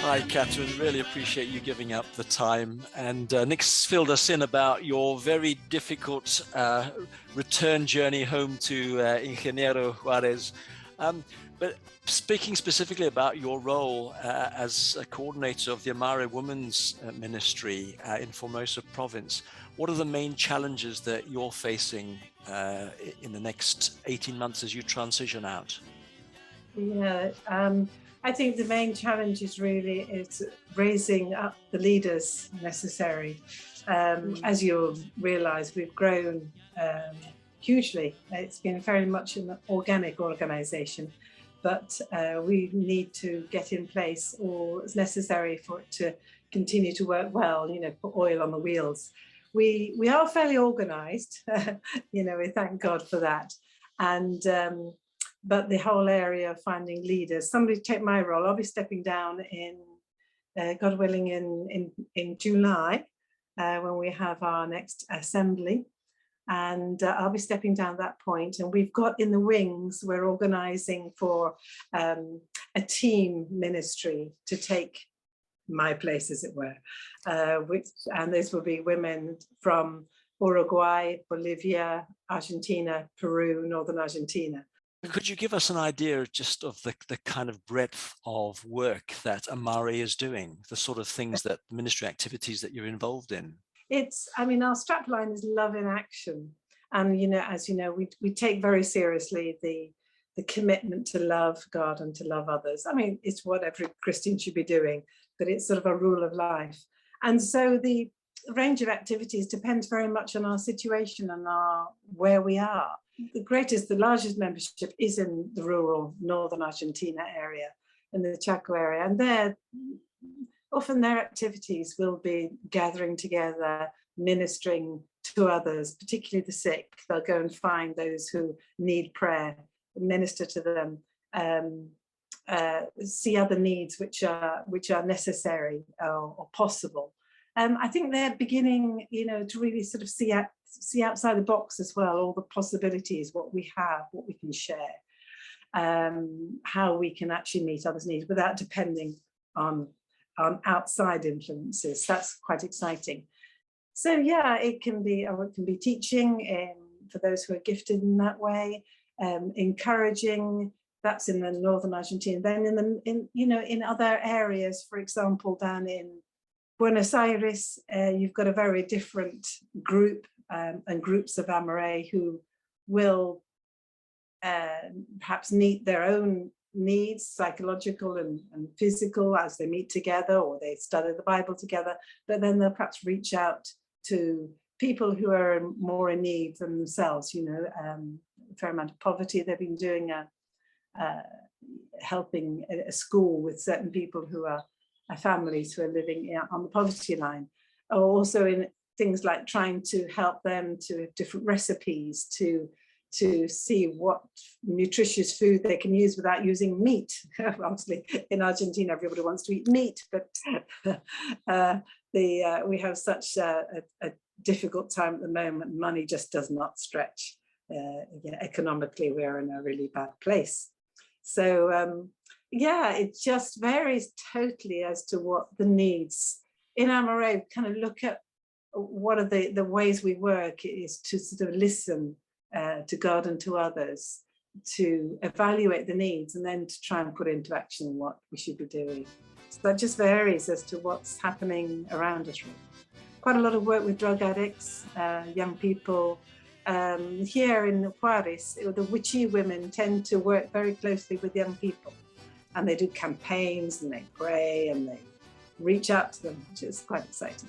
Hi, Catherine. Really appreciate you giving up the time. And Nick's filled us in about your very difficult return journey home to Ingeniero Juarez. But speaking specifically about your role as a coordinator of the Amare Women's Ministry in Formosa province, what are the main challenges that you're facing in the next 18 months as you transition out? Yeah, I think the main challenge is raising up the leaders necessary. As you'll realise, we've grown hugely. It's been very much an organic organisation, but we need to get in place all that's necessary for it to continue to work well, put oil on the wheels. We are fairly organised, we thank God for that. And but the whole area of finding leaders, somebody take my role. I'll be stepping down in, God willing, in July, when we have our next assembly. And I'll be stepping down at that point. And we've got in the wings, we're organising for a team ministry to take my place, as it were. And this will be women from Uruguay, Bolivia, Argentina, Peru, Northern Argentina. Could you give us an idea just of the kind of breadth of work that Amare is doing, the sort of things that ministry activities that you're involved in? Our strapline is love in action. And, as you know, we take very seriously the commitment to love God and to love others. It's what every Christian should be doing, but it's sort of a rule of life. And so the range of activities depends very much on our situation and where we are. The largest membership is in the rural Northern Argentina area, in the Chaco area. And often their activities will be gathering together, ministering to others, particularly the sick. They'll go and find those who need prayer, minister to them, see other needs which are necessary or possible. I think they're beginning, to really sort of see outside the box as well, all the possibilities, what we have, what we can share, how we can actually meet others' needs without depending on outside influences. That's quite exciting. So yeah, it can be teaching for those who are gifted in that way, encouraging. That's in the Northern Argentina. Then in other areas, for example, down in Buenos Aires, you've got a very different group and groups of Amare who will perhaps meet their own needs, psychological and physical, as they meet together or they study the Bible together, but then they'll perhaps reach out to people who are more in need than themselves, a fair amount of poverty. They've been doing helping a school with certain people who are families who are living on the poverty line, or also in things like trying to help them to different recipes to see what nutritious food they can use without using meat. Obviously, in Argentina, everybody wants to eat meat, but we have such a difficult time at the moment. Money just does not stretch. Economically, we're in a really bad place. So it just varies totally as to what the needs. In Amare, kind of look at what are the ways we work is to sort of listen to God and to others, to evaluate the needs, and then to try and put into action what we should be doing. So that just varies as to what's happening around us. Quite a lot of work with drug addicts, young people. Here in Juarez, the witchy women tend to work very closely with young people, and they do campaigns and they pray and they reach out to them, which is quite exciting.